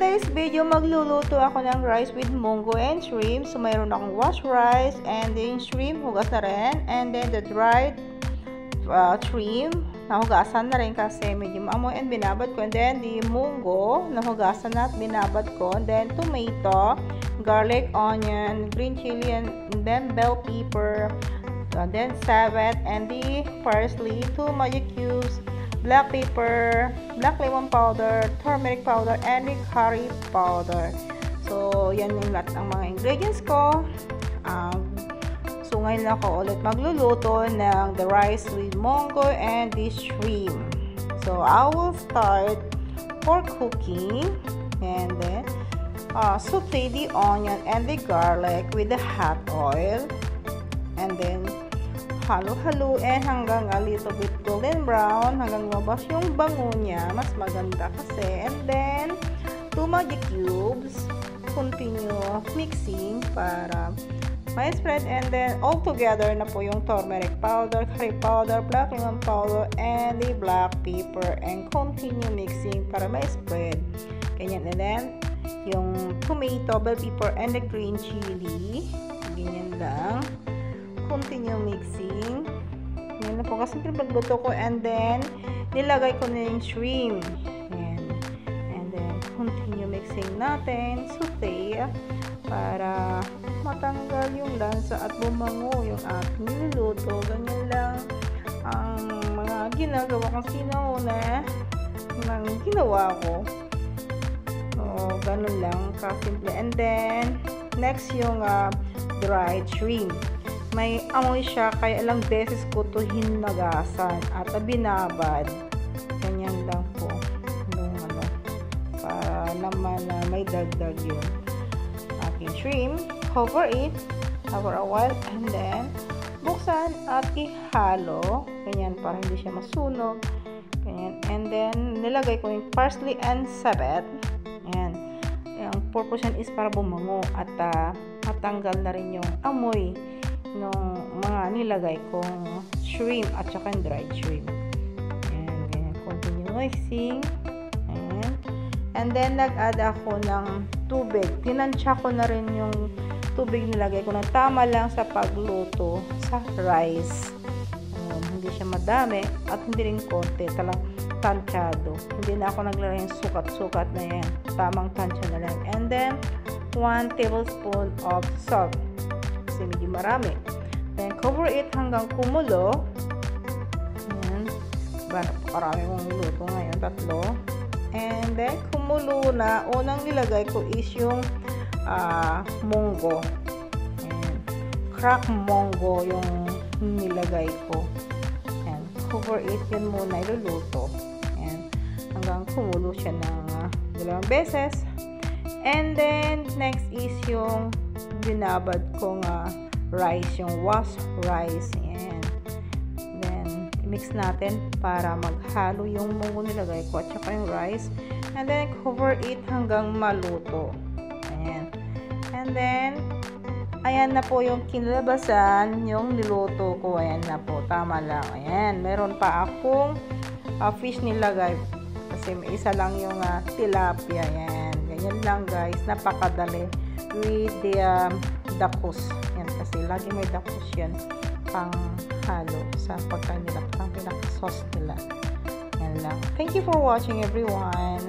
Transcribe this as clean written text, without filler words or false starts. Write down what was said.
today's video, magluluto ako ng rice with munggo and shrimp. So, mayroon akong washed rice and then shrimp, hugas na rin. And then the dried shrimp, nahugasan na rin kasi medyo maamoy and binabad ko. And then the munggo, nahugasan na at binabad ko. And then tomato, garlic, onion, green chili, and then bell pepper. And then civet and the parsley, 2 magic cubes, black pepper, black lemon powder, turmeric powder, and the curry powder. So, yan yung lahat ng mga ingredients ko. So, ngayon ako ulit magluluto ng the rice with munggo and the shrimp. So, I will start for cooking and then saute the onion and the garlic with the hot oil. And then, halo-haluin hanggang a little bit golden brown, hanggang lumabas yung bango niya. Mas maganda kasi. And then, 2 magic cubes. Continue mixing para ma-spread. And then, all together na po yung turmeric powder, curry powder, black lemon powder, and the black pepper. And continue mixing para ma-spread. Ganyan. And then, yung tomato, bell pepper, and the green chili. Ganyan lang. Continue mixing. Yan na po kasi pinagluto ko. And then, nilagay ko na yung shrimp. Yan. And then, continue mixing natin. Saute para matanggal yung lansa at bumango yung ating niluluto. Ganyan lang ang mga ginagawa kong sinauna ng ginawa ko. So, ganun lang kasimple. And then, next yung dried shrimp. May amoy siya, kaya ilang beses ko ito hinagasan at binabad. Ganyan lang po. Para naman may dagdag yung ating shrimp. Cover it for a while and then buksan at ihalo. Ganyan, para hindi siya masunog. Ganyan. And then, nilagay ko yung parsley and civet. Ayan. Yung purpose yan is para bumango at matanggal na rin yung amoy nung mga nilagay kong shrimp at saka dried shrimp. Ayan, ganyan. Continue mixing. Ayan. And then, nag-add ako ng tubig. Tinansya ko na rin yung tubig nilagay ko na tama lang sa pagluto sa rice. Hindi siya madami at hindi rin konti. Talang tansyado. Hindi na ako naglalagay ng sukat-sukat na yan. Tamang tansya na lang. And then, 1 tablespoon of salt. Kasi medyo marami. Then, cover it hanggang kumulo. Ayan. Marami mong niluto ngayon. 3. And then, kumulo na. Unang nilagay ko is yung munggo. Ayan. Crack munggo yung nilagay ko. Ayan. Cover it. Yun muna iluluto. Ayan. Hanggang kumulo siya ng 2 beses. And then, next is yung binabad kong rice, yung washed rice. Ayan. Then, mix natin para maghalo yung munggo nilagay ko at saka yung rice. And then, cover it hanggang maluto. Ayan. And then, ayan na po yung kinalabasan, yung niluto ko. Ayan na po. Tama lang. Ayan. Meron pa akong fish nilagay. Kasi may isa lang yung tilapia. Ayan. Ganyan lang guys. Napakadali. With the dakos. Yan, kasi lagi may dakos yan pang halo sa pagkain nila, pang pinaka-sauce nila. Yan lang. Thank you for watching everyone.